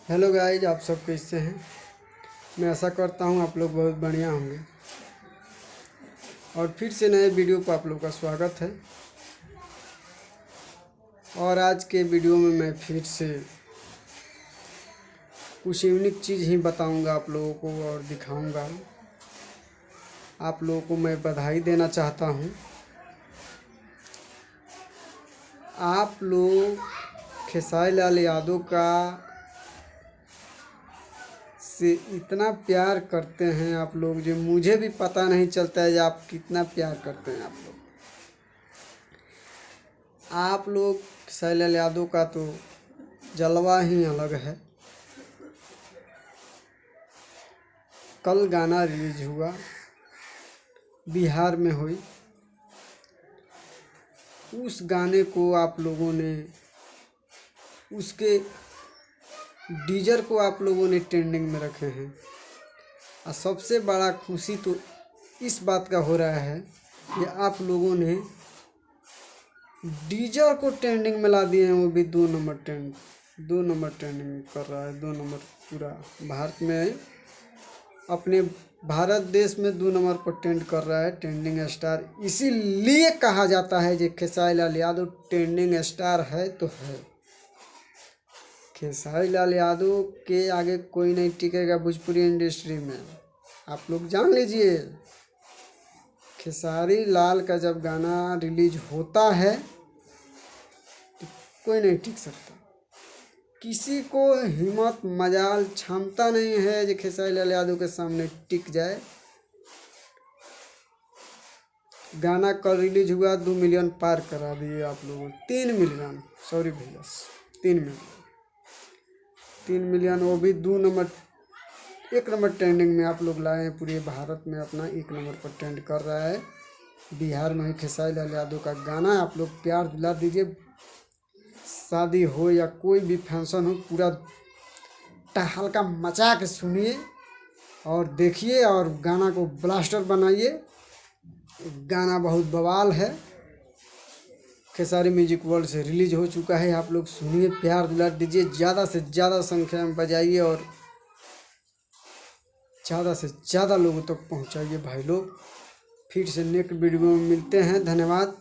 Hello guys, आप सब कैसे हैं। मैं आशा करता हूँ आप लोग बहुत बढ़िया होंगे। और फिर से नए वीडियो पर आप लोग का स्वागत है। और आज के वीडियो में मैं फिर से कुछ यूनिक चीज़ ही बताऊंगा आप लोगों को और दिखाऊंगा। आप लोगों को मैं बधाई देना चाहता हूँ। आप लोग खेसारी लाल यादव का से इतना प्यार करते हैं आप लोग, जो मुझे भी पता नहीं चलता है कि आप कितना प्यार करते हैं। आप लोग खेसारी लाल यादव का तो जलवा ही अलग है। कल गाना रिलीज हुआ, बिहार में हुई। उस गाने को आप लोगों ने, उसके डीजर को आप लोगों ने ट्रेंडिंग में रखे हैं। और सबसे बड़ा खुशी तो इस बात का हो रहा है कि आप लोगों ने डीजर को ट्रेंडिंग में ला दिए हैं। वो भी 2 नंबर ट्रेंडिंग कर रहा है। 2 नंबर पूरा भारत में, अपने भारत देश में 2 नंबर पर ट्रेंड कर रहा है। ट्रेंडिंग स्टार इसीलिए कहा जाता है कि खेसारी लाल यादव ट्रेंडिंग स्टार है तो है। खेसारी लाल यादव के आगे कोई नहीं टिकेगा भोजपुरी इंडस्ट्री में। आप लोग जान लीजिए, खेसारी लाल का जब गाना रिलीज होता है तो कोई नहीं टिक सकता। किसी को हिम्मत, मजाल, क्षमता नहीं है जो खेसारी लाल यादव के सामने टिक जाए। गाना कल रिलीज हुआ, 2 मिलियन पार करा दिए आप लोगों। 3 मिलियन, सॉरी भैया, 3 मिलियन। 3 मिलियन, वो भी 1 नंबर ट्रेंडिंग में आप लोग लाए हैं। पूरे भारत में अपना 1 नंबर पर ट्रेंड कर रहा है। बिहार में ही खेसारी लाल यादव का गाना आप लोग प्यार दिला दीजिए। शादी हो या कोई भी फंक्शन हो, पूरा हल्का मचा के सुनिए और देखिए और गाना को ब्लास्टर बनाइए। गाना बहुत बवाल है। खेसारी म्यूजिक वर्ल्ड से रिलीज हो चुका है। आप लोग सुनिए, प्यार दिला दीजिए, ज़्यादा से ज़्यादा संख्या में बजाइए और ज़्यादा से ज़्यादा लोगों तक पहुंचाइए भाई लोग। फिर से नेक्स्ट वीडियो में मिलते हैं। धन्यवाद।